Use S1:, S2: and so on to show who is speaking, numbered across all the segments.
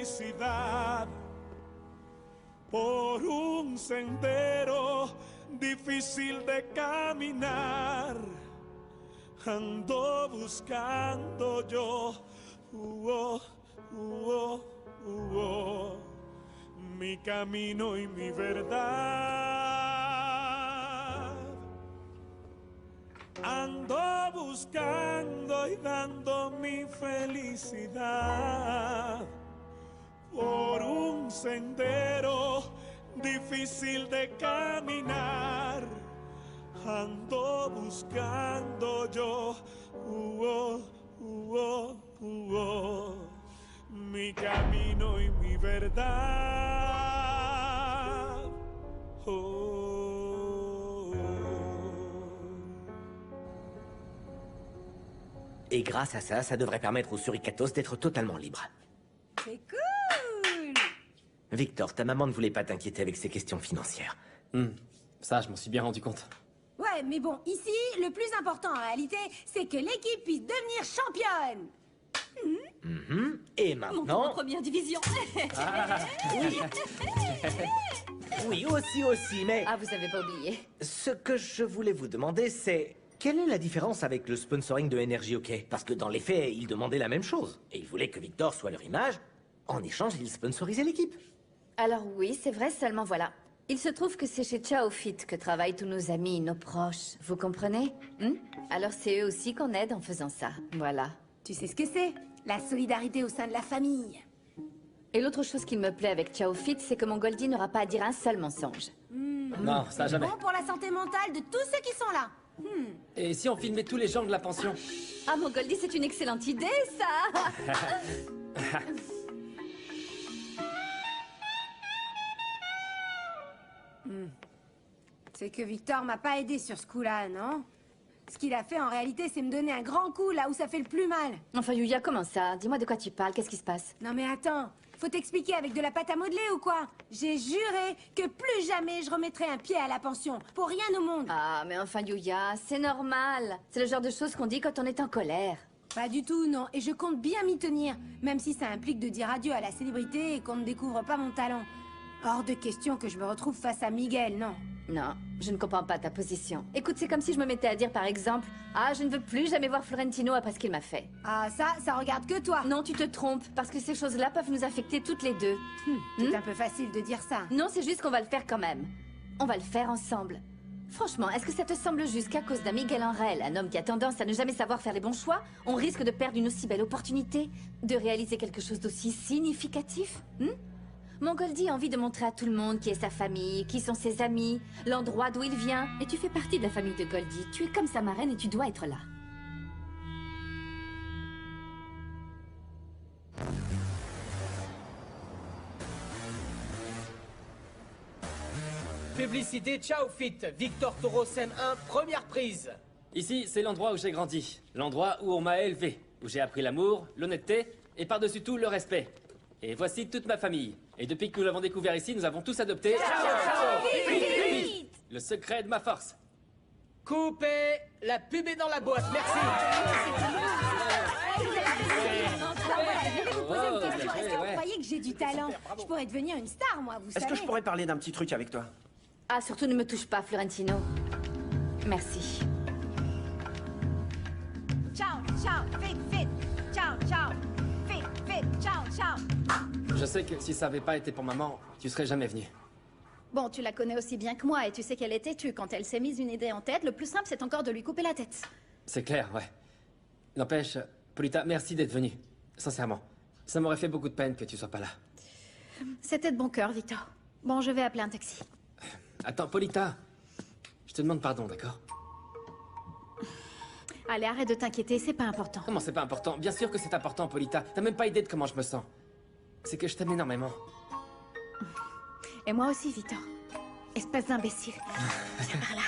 S1: felicidad por un sendero difícil de caminar. Ando buscando yo mi camino y mi verdad. Ando buscando y dando mi felicidad por un sendero difícil de caminar. Ando buscando yo mi camino y mi verdad.
S2: Et grâce à ça, ça devrait permettre aux Suricatos d'être totalement libres.
S3: C'est cool!
S2: Victor, ta maman ne voulait pas t'inquiéter avec ses questions financières.
S4: Ça, je m'en suis bien rendu compte.
S3: Ouais, mais bon, ici, le plus important en réalité, c'est que l'équipe puisse devenir championne.
S2: Et
S5: Montons en
S2: maintenant...
S5: première division.
S2: Oui, aussi, mais...
S5: Ah, vous avez pas oublié.
S2: Ce que je voulais vous demander, c'est... Quelle est la différence avec le sponsoring de Energy Hockey? Parce que dans les faits, ils demandaient la même chose. Et ils voulaient que Victor soit leur image. En échange, ils sponsorisaient l'équipe.
S5: Alors oui, c'est vrai, seulement voilà. Il se trouve que c'est chez Chaofit que travaillent tous nos amis, nos proches. Vous comprenez? Alors c'est eux aussi qu'on aide en faisant ça. Voilà.
S3: Tu sais ce que c'est? La solidarité au sein de la famille.
S5: Et l'autre chose qui me plaît avec Chaofit, c'est que mon Goldie n'aura pas à dire un seul mensonge.
S4: Non, ça jamais.
S3: Bon pour la santé mentale de tous ceux qui sont là.
S4: Et si on filmait tous les gens de la pension?
S5: Ah, mon Goldie, c'est une excellente idée, ça.
S3: C'est que Victor m'a pas aidé sur ce coup-là, non? Ce qu'il a fait en réalité, c'est me donner un grand coup là où ça fait le plus mal.
S5: Enfin, Yuya, comment ça? Dis-moi de quoi tu parles, qu'est-ce qui se passe?
S3: Non mais attends, faut t'expliquer avec de la pâte à modeler ou quoi? J'ai juré que plus jamais je remettrai un pied à la pension, pour rien au monde.
S5: Ah, mais enfin, Yuya, c'est normal. C'est le genre de choses qu'on dit quand on est en colère.
S3: Pas du tout, non, et je compte bien m'y tenir, même si ça implique de dire adieu à la célébrité et qu'on ne découvre pas mon talent. Hors de question que je me retrouve face à Miguel, non.
S5: Non, je ne comprends pas ta position. Écoute, c'est comme si je me mettais à dire par exemple, ah, je ne veux plus jamais voir Florentino après ce qu'il m'a fait.
S3: Ah, ça regarde que toi.
S5: Non, tu te trompes, parce que ces choses-là peuvent nous affecter toutes les deux.
S3: C'est un peu facile de dire ça.
S5: Non, c'est juste qu'on va le faire quand même. On va le faire ensemble. Franchement, est-ce que ça te semble juste qu'à cause d'un Miguel Angel, un homme qui a tendance à ne jamais savoir faire les bons choix, on risque de perdre une aussi belle opportunité de réaliser quelque chose d'aussi significatif? Mon Goldie a envie de montrer à tout le monde qui est sa famille, qui sont ses amis, l'endroit d'où il vient. Et tu fais partie de la famille de Goldie. Tu es comme sa marraine et tu dois être là.
S6: Publicité Chaofit, Victor Toro scène 1, première prise.
S4: Ici, c'est l'endroit où j'ai grandi. L'endroit où on m'a élevé. Où j'ai appris l'amour, l'honnêteté et par-dessus tout le respect. Et voici toute ma famille. Et depuis que nous l'avons découvert ici, nous avons tous adopté... Le secret de ma force.
S6: Coupez, la pub est dans la boîte, merci.
S3: Je voulais vous poser une question. Est-ce que vous croyez que j'ai du talent? Je pourrais devenir une star, moi, vous savez.
S7: Est-ce que je pourrais parler d'un petit truc avec toi?
S5: Ah, surtout ne me touche pas, Florentino. Merci.
S3: Ciao, ciao, fit. Ciao, ciao. Fit, ciao, ciao.
S4: Je sais que si ça n'avait pas été pour maman, tu serais jamais venu.
S8: Bon, tu la connais aussi bien que moi et tu sais qu'elle est têtue. Quand elle s'est mise une idée en tête, le plus simple c'est encore de lui couper la tête.
S4: C'est clair, ouais. N'empêche, Polita, merci d'être venue. Sincèrement. Ça m'aurait fait beaucoup de peine que tu sois pas là.
S8: C'était de bon cœur, Victor. Bon, je vais appeler un taxi.
S4: Attends, Polita. Je te demande pardon, d'accord?
S8: Allez, arrête de t'inquiéter, c'est pas important.
S4: Comment c'est pas important? Bien sûr que c'est important, Polita. T'as même pas idée de comment je me sens. C'est que je t'aime énormément.
S8: Et moi aussi, Victor. Espèce d'imbécile. Viens par là.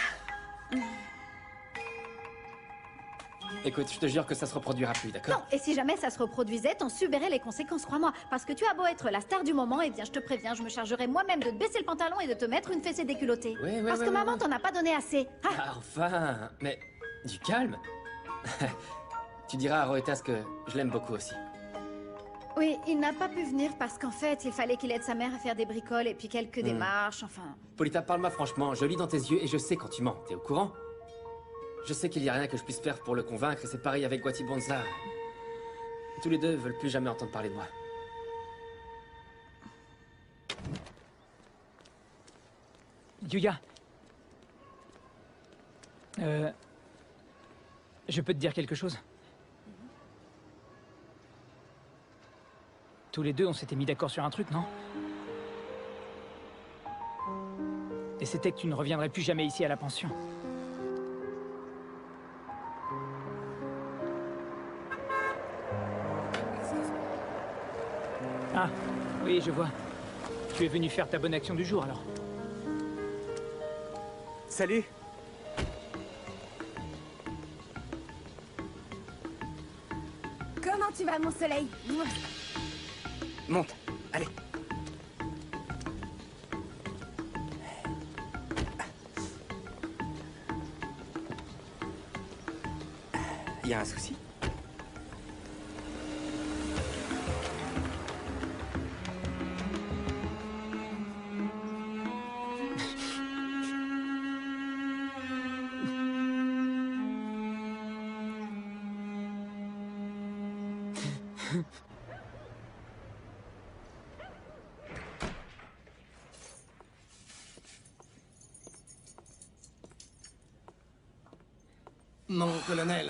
S4: Écoute, je te jure que ça se reproduira plus, d'accord?
S8: Non, et si jamais ça se reproduisait, t'en subirais les conséquences, crois-moi. Parce que tu as beau être la star du moment, eh bien je te préviens, je me chargerai moi-même de te baisser le pantalon et de te mettre une fessée déculottée.
S4: Oui,
S8: Parce que maman t'en a pas donné assez. Ah.
S4: Ah, enfin, mais du calme. Tu diras à Roetas que je l'aime beaucoup aussi.
S8: Oui, il n'a pas pu venir parce qu'en fait, il fallait qu'il aide sa mère à faire des bricoles et puis quelques démarches, enfin...
S4: Polita, parle-moi franchement. Je lis dans tes yeux et je sais quand tu mens. T'es au courant? Je sais qu'il n'y a rien que je puisse faire pour le convaincre et c'est pareil avec Guatibonza. Tous les deux veulent plus jamais entendre parler de moi.
S7: Yuya. Je peux te dire quelque chose? Tous les deux, on s'était mis d'accord sur un truc, non? Et c'était que tu ne reviendrais plus jamais ici à la pension. Ah, oui, je vois. Tu es venu faire ta bonne action du jour, alors.
S9: Salut.
S3: Comment tu vas, mon soleil?
S9: Monte, allez. Y a un souci?
S10: Mon colonel,